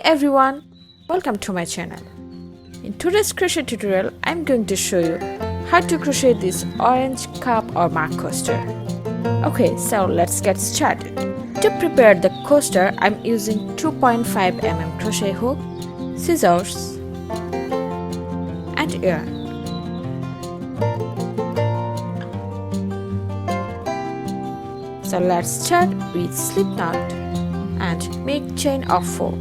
everyone, welcome to my channel. In today's crochet tutorial, I'm going to show you how to crochet this orange cup or mug coaster. Okay, so let's get started. To prepare the coaster, I'm using 2.5 mm crochet hook, scissors, and yarn. So let's start with slip knot and make chain of 4.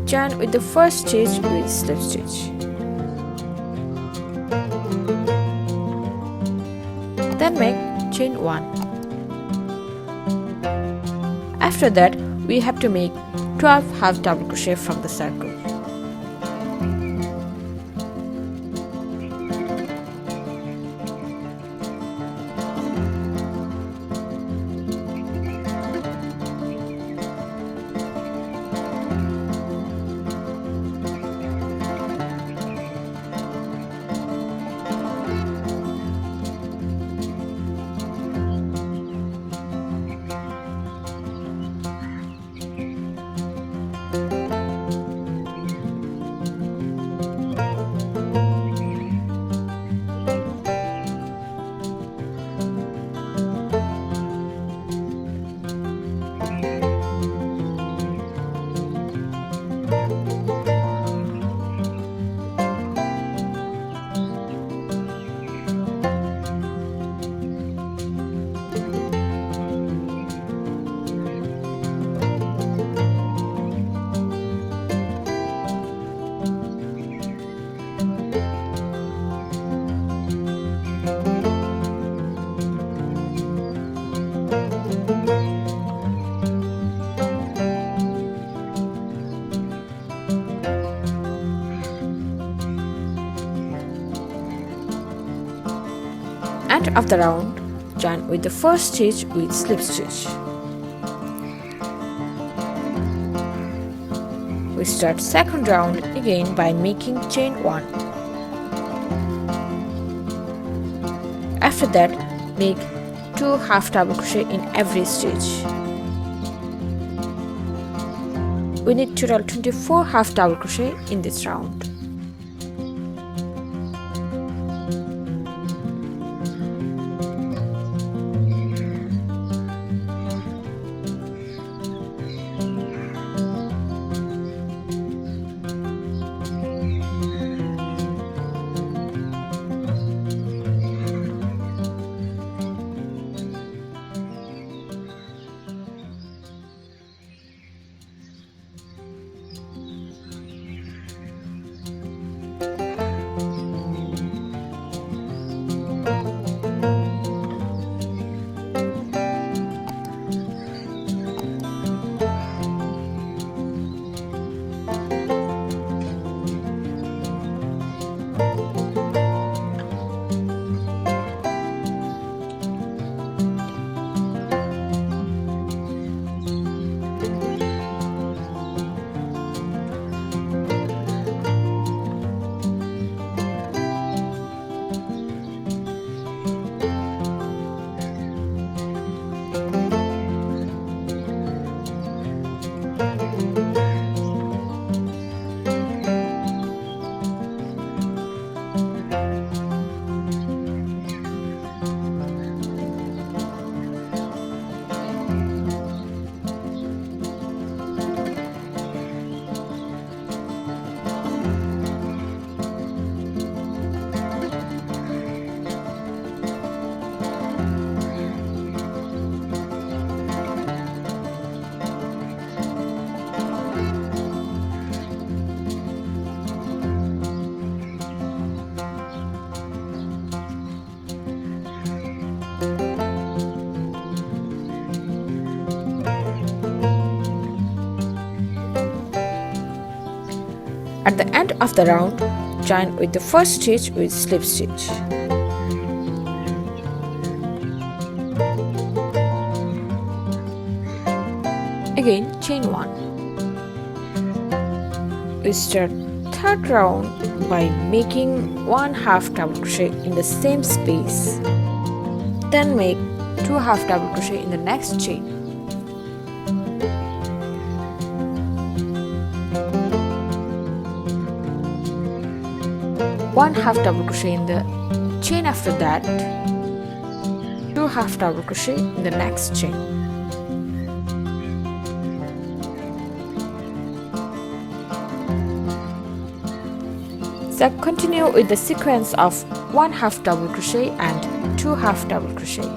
Join with the first stitch with slip stitch. Then make chain 1. After that, we have to make 12 half double crochet from the circle. End of the round, join with the first stitch with slip stitch. We start second round again by making chain 1. After that, make 2 half double crochet in every stitch. We need total 24 half double crochet in this round. At the end of the round, join with the first stitch with slip stitch. Again chain 1. We start third round by making 1/2 double crochet in the same space. Then make 2/2 double crochet in the next chain. One half double crochet in the chain after that, 2/2 double crochet in the next chain. So continue with the sequence of 1/2 double crochet and 2/2 double crochet.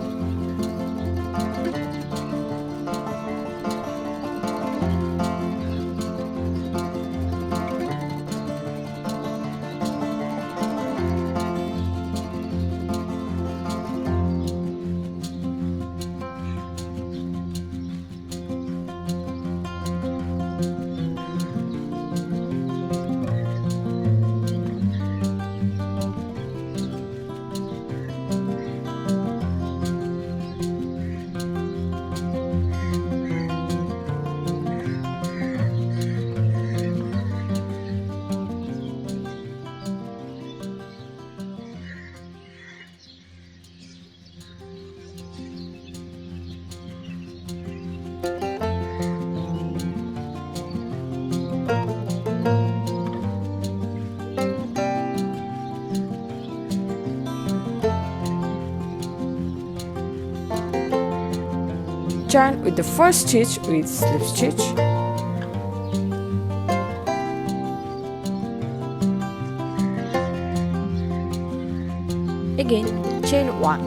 Join with the first stitch with slip stitch. Again, chain 1.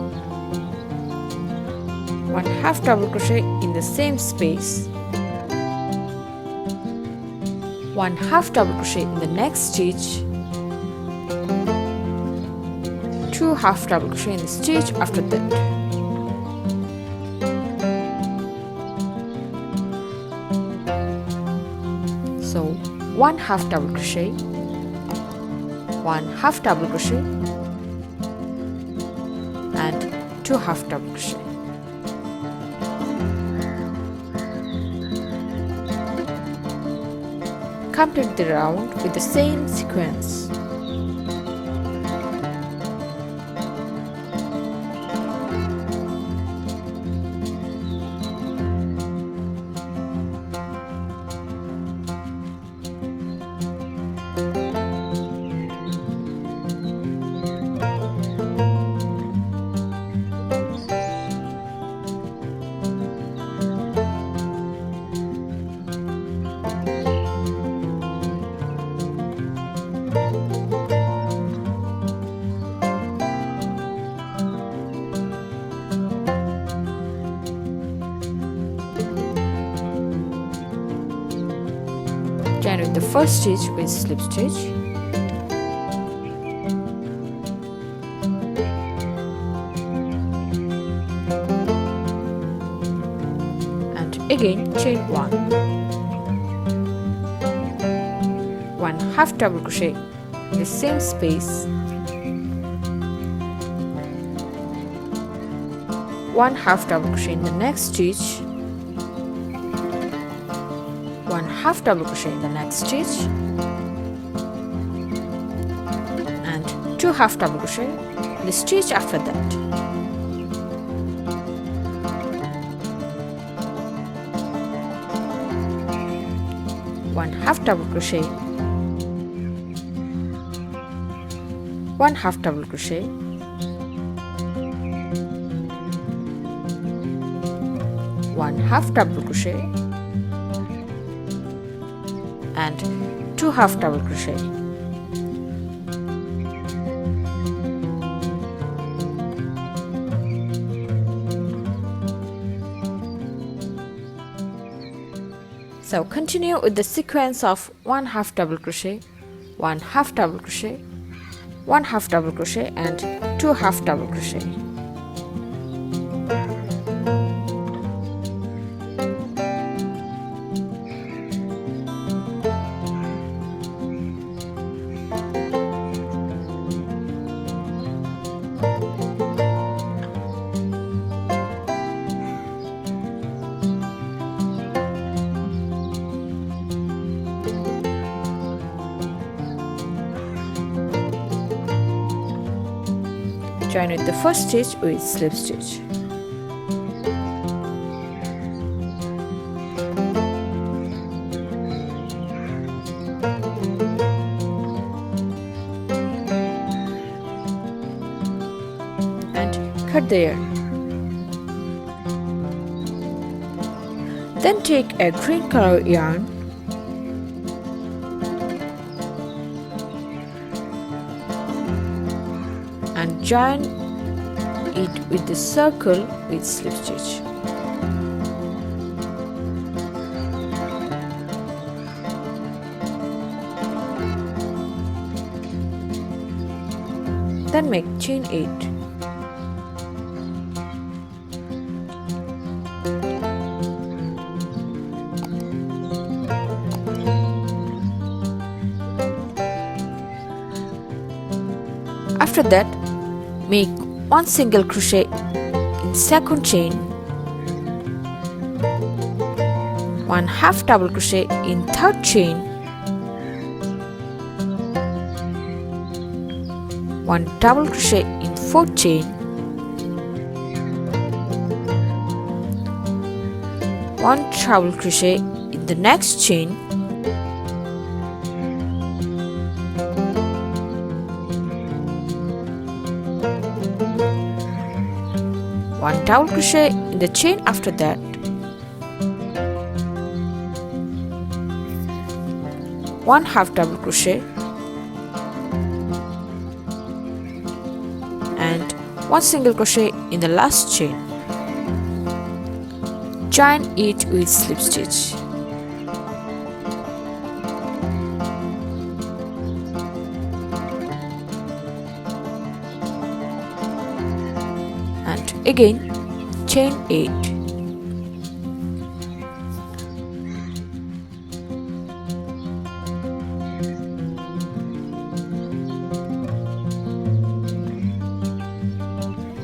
1/2 double crochet in the same space. 1/2 double crochet in the next stitch. 2/2 double crochet in the stitch after that. So 1/2 double crochet, 1/2 double crochet, and 2/2 double crochet. Complete the round with the same sequence. Join with the first stitch with slip stitch. And again chain 1. 1/2 double crochet in the same space. 1/2 double crochet in the next stitch. 1/2 double crochet in the next stitch, and 2/2 double crochet in the stitch after that. One half double crochet, 1/2 double crochet, one half double crochet, and 2/2 double crochet. So continue with the sequence of 1/2 double crochet, 1/2 double crochet, 1/2 double crochet, and 2/2 double crochet. Join with the first stitch with slip stitch. And cut the yarn. Then take a green color yarn and join it with the circle with slip stitch. Then make chain 8. After that, make 1 single crochet in second chain, 1 half double crochet in third chain, 1 double crochet in fourth chain, 1 treble crochet in the next chain, 1 double crochet in the chain after that, 1 half double crochet and 1 single crochet in the last chain. Join it with slip stitch. And again chain 8.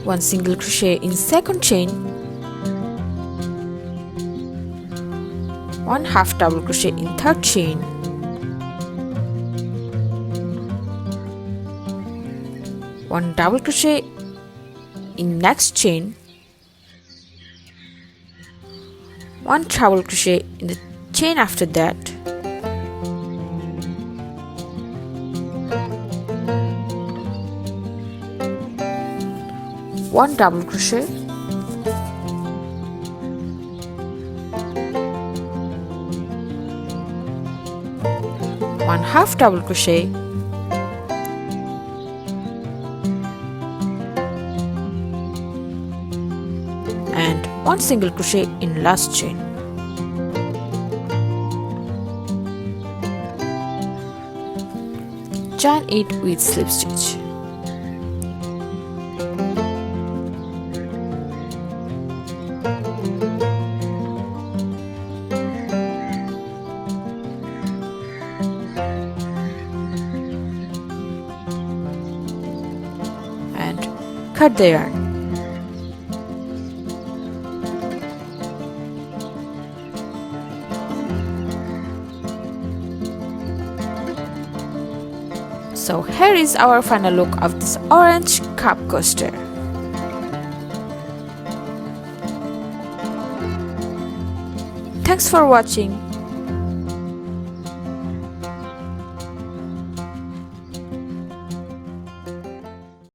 One single crochet in second chain, 1 half double crochet in third chain, 1 double crochet in next chain, 1 treble crochet in the chain after that, 1 double crochet, 1 half double crochet, and 1 single crochet in last chain. Join it with slip stitch. And cut the yarn. So here is our final look of this orange cup coaster. Thanks for watching.